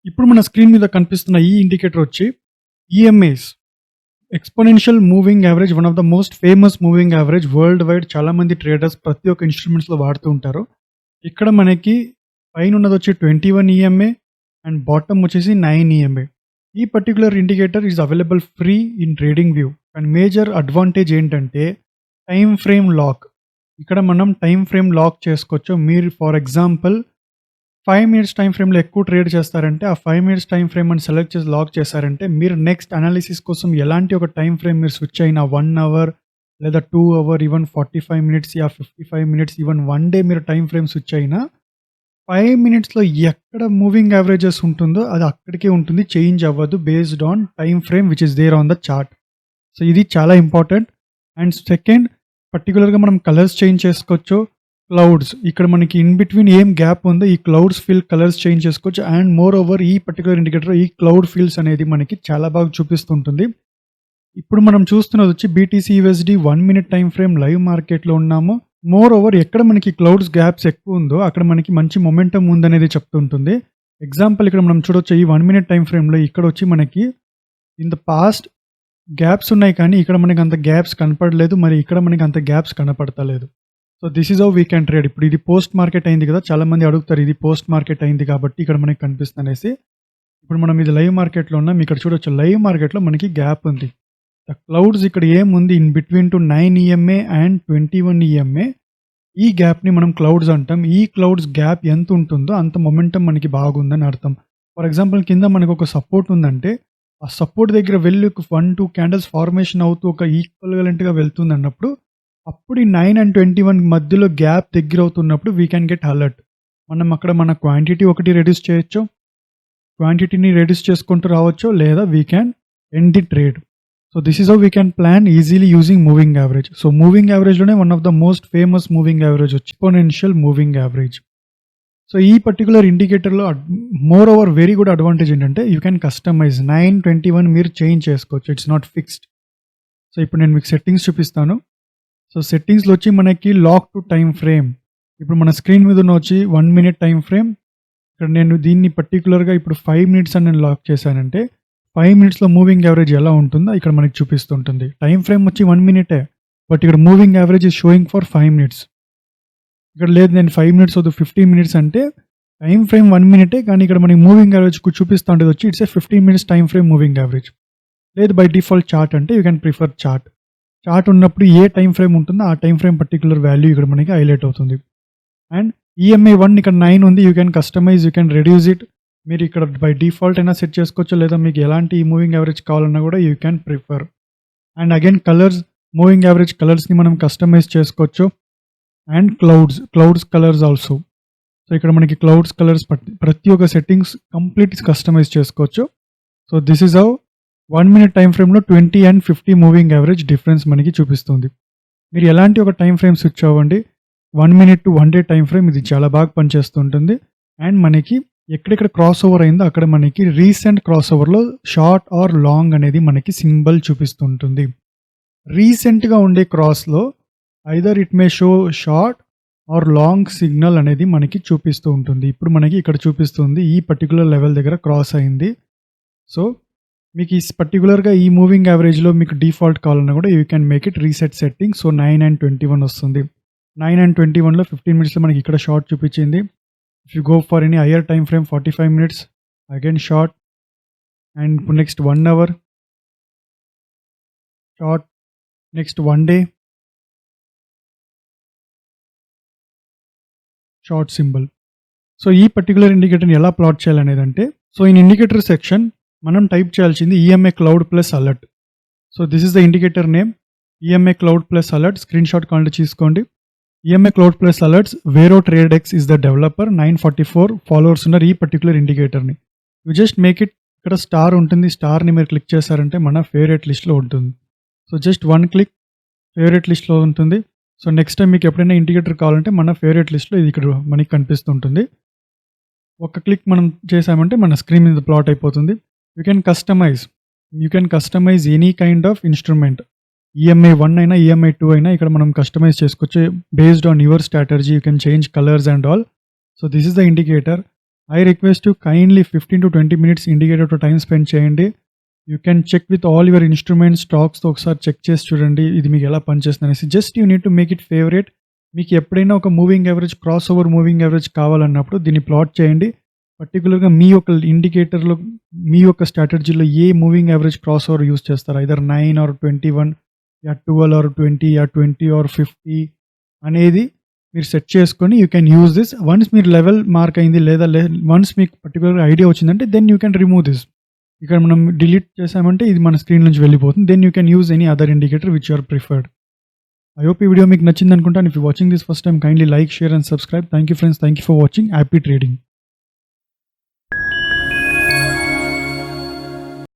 ఇప్పుడు మన స్క్రీన్ మీద కనిపిస్తున్న ఈ ఇండికేటర్ వచ్చి EMAs exponential moving average, one of the most famous moving average world wide. చాలా మంది ట్రేడర్స్ ప్రతి ఒక్క ఇన్స్ట్రుమెంట్స్లో వాడుతూ ఉంటారు. ఇక్కడ మనకి పైన ఉన్నది వచ్చి 21 ఈఎంఏ అండ్ బాటమ్ వచ్చేసి 9 ఈఎంఏ. ఈ particular indicator is available free in trading view. And major advantage ఏంటంటే టైమ్ ఫ్రేమ్ లాక్. ఇక్కడ మనం టైమ్ ఫ్రేమ్ లాక్ చేసుకోవచ్చు. మీరు ఫర్ ఎగ్జాంపుల్ 5 మినిట్స్ టైమ్ ఫ్రేమ్లో ఎక్కువ ట్రేడ్ చేస్తారంటే ఆ 5 మినిట్స్ టైమ్ ఫ్రేమ్ అని సెలెక్ట్ చేసి లాక్ చేశారంటే మీరు నెక్స్ట్ అనాలిసిస్ కోసం ఎలాంటి ఒక టైమ్ ఫ్రేమ్ మీరు స్విచ్ అయినా 1 అవర్ లేదా 2 అవర్, ఈవెన్ 45 మినిట్స్ యా 55 మినిట్స్, ఈవెన్ 1 డే మీరు టైమ్ ఫ్రేమ్ స్విచ్ అయినా 5 మినిట్స్లో ఎక్కడ మూవింగ్ యావరేజెస్ ఉంటుందో అది అక్కడికే ఉంటుంది, చేంజ్ అవ్వదు based on time frame which is there on the chart. So ఇది చాలా ఇంపార్టెంట్. అండ్ సెకండ్, పర్టికులర్గా మనం కలర్స్ చేంజ్ చేసుకోవచ్చు. క్లౌడ్స్, ఇక్కడ మనకి ఇన్ బిట్వీన్ ఏం గ్యాప్ ఉందో ఈ క్లౌడ్స్ ఫీల్ కలర్స్ చేంజ్ చేసుకోవచ్చు. అండ్ మోర్ ఓవర్ ఈ పర్టికులర్ ఇండికేటర్ ఈ క్లౌడ్ ఫీల్స్ అనేది మనకి చాలా బాగా చూపిస్తుంటుంది. ఇప్పుడు మనం చూస్తున్నది వచ్చి BTC USD 1 minute time frame live మార్కెట్లో ఉన్నాము. మోర్ ఓవర్ ఎక్కడ మనకి క్లౌడ్స్ గ్యాప్స్ ఎక్కువ ఉందో అక్కడ మనకి మంచి మొమెంటం ఉందనేది చెప్తుంటుంది. ఎగ్జాంపుల్ ఇక్కడ మనం చూడొచ్చు, ఈ 1 మినిట్ టైం ఫ్రేమ్లో ఇక్కడ వచ్చి మనకి ఇన్ ద పాస్ట్ గ్యాప్స్ ఉన్నాయి, కానీ ఇక్కడ మనకి అంత గ్యాప్స్ కనపడలేదు, మరి ఇక్కడ మనకి అంత గ్యాప్స్ కనపడతలేదు. So this is how we can trade. ఇప్పుడు ఇది పోస్ట్ మార్కెట్ అయింది కదా, చాలా మంది అడుగుతారు ఇది పోస్ట్ మార్కెట్ అయింది కాబట్టి ఇక్కడ మనకి కనిపిస్తుంది అనేసి. ఇప్పుడు మనం ఇది లైవ్ మార్కెట్లో ఉన్నాం. ఇక్కడ చూడొచ్చు లైవ్ మార్కెట్లో మనకి గ్యాప్ ఉంది. ద క్లౌడ్స్ ఇక్కడ ఏముంది in between to 9 EMA and 21 EMA. ఈ గ్యాప్ని మనం క్లౌడ్స్ అంటాం. ఈ క్లౌడ్స్ గ్యాప్ ఎంత ఉంటుందో అంత మొమెంటం మనకి బాగుందని అర్థం. ఫర్ ఎగ్జాంపుల్ కింద మనకు ఒక సపోర్ట్ ఉందంటే ఆ సపోర్ట్ దగ్గర వెళ్ళి 1-2 క్యాండిల్స్ ఫార్మేషన్ అవుతూ ఒక ఈక్వల్గా వెళ్తుంది అన్నప్పుడు, అప్పుడు ఈ 9 అండ్ 21 మధ్యలో గ్యాప్ దగ్గర అవుతున్నప్పుడు వీ క్యాన్ గెట్ అలర్ట్. మనం అక్కడ మన క్వాంటిటీ ఒకటి రెడ్యూస్ చేయొచ్చు, క్వాంటిటీని రెడ్యూస్ చేసుకుంటూ రావచ్చు, లేదా we can end the trade. So this is how we can plan easily using moving average. So moving యావరేజ్లోనే one of the most famous moving average వచ్చి ఎక్స్పోనెన్షియల్ మూవింగ్ యావరేజ్. సో ఈ particular ఇండికేటర్లో moreover very good advantage ఏంటంటే you can customise 9-21 మీరు change చేసుకోవచ్చు, it's not fixed. So ఇప్పుడు నేను మీకు సెట్టింగ్స్ చూపిస్తాను. సో సెట్టింగ్స్లో వచ్చి మనకి లాక్ టు టైమ్ ఫ్రేమ్. ఇప్పుడు మన స్క్రీన్ మీద ఉన్న వచ్చి 1 మినిట్ టైం ఫ్రేమ్. ఇక్కడ నేను దీన్ని పర్టికులర్గా ఇప్పుడు 5 మినిట్స్ అని నేను లాక్ చేశానంటే 5 మినిట్స్లో మూవింగ్ యావరేజ్ ఎలా ఉంటుందో ఇక్కడ మనకి చూపిస్తుంటుంది. టైం ఫ్రేమ్ వచ్చి 1 మినిటే, బట్ ఇక్కడ moving average is sowing for 5 minutes. ఇక్కడ లేదు నేను 5 మినిట్స్ వద్దు 15 మినిట్స్ అంటే టైం ఫ్రేమ్ 1 మినిటే, కానీ ఇక్కడ మనకి మూవింగ్ యావరేజ్ చూపిస్తూ ఉంటుంది వచ్చి it's a 15 minutes time frame moving average. లేదు బై డిఫాల్ట్ చార్ట్ అంటే you can prefer chart. Chart ఉన్నప్పుడు ఏ టైం ఫ్రేమ్ ఉంటుందో ఆ టైం ఫ్రేమ్ పర్టికులర్ వాల్యూ ఇక్కడ మనకి హైలైట్ అవుతుంది. అండ్ ఈఎంఐ 1 ఇక్కడ 9 ఉంది, you can customise, you can reduce it. మీరు ఇక్కడ బై డిఫాల్ట్ అయినా సెట్ చేసుకోవచ్చు, లేదా మీకు ఎలాంటి మూవింగ్ యావరేజ్ కావాలన్నా కూడా you can prefer. And again colours, moving average కలర్స్ని మనం కస్టమైజ్ చేసుకోవచ్చు. And clouds colours also. So ఇక్కడ మనకి క్లౌడ్స్ కలర్స్ ప్రతి ఒక్క సెట్టింగ్స్ కంప్లీట్ కస్టమైజ్ చేసుకోవచ్చు. So this is how 1 minute time ఫ్రేమ్లో 20 and 50 మూవింగ్ యావరేజ్ డిఫరెన్స్ మనకి చూపిస్తుంది. మీరు ఎలాంటి ఒక టైం ఫ్రేమ్ స్విచ్ అవ్వండి, 1 minute to 1 day time frame ఇది చాలా బాగా పనిచేస్తుంటుంది. అండ్ మనకి ఎక్కడెక్కడ క్రాస్ ఓవర్ అయిందో అక్కడ మనకి రీసెంట్ క్రాస్ ఓవర్లో షార్ట్ ఆర్ లాంగ్ అనేది మనకి సింబల్ చూపిస్తుంటుంది. రీసెంట్గా ఉండే క్రాస్లో either it may show short or long signal అనేది మనకి చూపిస్తూ ఉంటుంది. ఇప్పుడు మనకి ఇక్కడ చూపిస్తుంది ఈ పర్టికులర్ లెవెల్ దగ్గర క్రాస్ అయింది. సో మీకు ఈ పర్టికులర్గా ఈ మూవింగ్ యావరేజ్లో మీకు డిఫాల్ట్ కావాలన్నా కూడా you can make it reset setting. So 9 and 21 వస్తుంది. 9 and 21లో 15 మినిట్స్లో మనకి ఇక్కడ షార్ట్ చూపించింది. If you go for any higher time frame 45 minutes again short. And ఇప్పుడు next 1 hour short, next 1 day short symbol. So ఈ particular ఇండికేటర్ని ఎలా plot చేయాలనేది అంటే, సో ఇన్ ఇండికేటర్ సెక్షన్ మనం టైప్ చేయాల్సింది EMI cloud plus alert. So this is the indicator name EMI cloud plus alert. Screenshot కావాలంటే తీసుకోండి. EMI cloud plus alerts వేరో trade X is the developer. 944 followers ఉన్నారు ఈ particular ఇండికేటర్ని. You just make it, ఇక్కడ star ఉంటుంది, స్టార్ని మీరు క్లిక్ చేశారంటే మన ఫేవరెట్ లిస్ట్లో ఉంటుంది. సో జస్ట్ 1 క్లిక్ ఫేవరెట్ లిస్ట్లో ఉంటుంది. సో నెక్స్ట్ టైం మీకు ఎప్పుడైనా ఇండికేటర్ కావాలంటే మన ఫేవరెట్ లిస్ట్లో ఇది ఇక్కడ మనకి కనిపిస్తుంటుంది. ఒక క్లిక్ మనం చేసామంటే మన స్క్రీన్ మీద ప్లాట్ అయిపోతుంది. You can customise any kind of instrument. EMI 1 అయినా ఈఎంఐ 2 అయినా ఇక్కడ మనం కస్టమైజ్ చేసుకోవచ్చు based on your strategy. You can change colours and all. So this is the indicator. I request you kindly 15-20 minutes ఇండికేటర్తో time spend చేయండి. You can check with all your instruments, స్టాక్స్తో ఒకసారి check చేసి చూడండి ఇది మీకు ఎలా పనిచేస్తుంది అనేసి. Just you need to make it favourite. మీకు ఎప్పుడైనా ఒక moving average, cross over moving average కావాలన్నప్పుడు దీన్ని ప్లాట్ చేయండి. పర్టికులర్గా మీ యొక్క ఇండికేటర్లో, మీ యొక్క స్ట్రాటజీలో ఏ moving average cross over use చేస్తారు, ఐదర్ 9 or 21 యా 12 or 20 యా 20 or 50 అనేది మీరు సెట్ చేసుకొని you can use this. Once మీరు లెవెల్ మార్క్ అయింది లేదా వన్స్ మీకు పర్టికులర్ ఐడియా వచ్చిందంటే then you can remove this. ఇక్కడ మనం డిలీట్ చేసామంటే ఇది మన స్క్రీన్ నుంచి వెళ్ళిపోతుంది. Then you can use any other indicator which you are preferred. I hope ఈ వీడియో మీకు నచ్చింది అనుకుంటాను. If you watching this first time, kindly like, share and subscribe. Thank you friends, thank you for watching. Happy trading.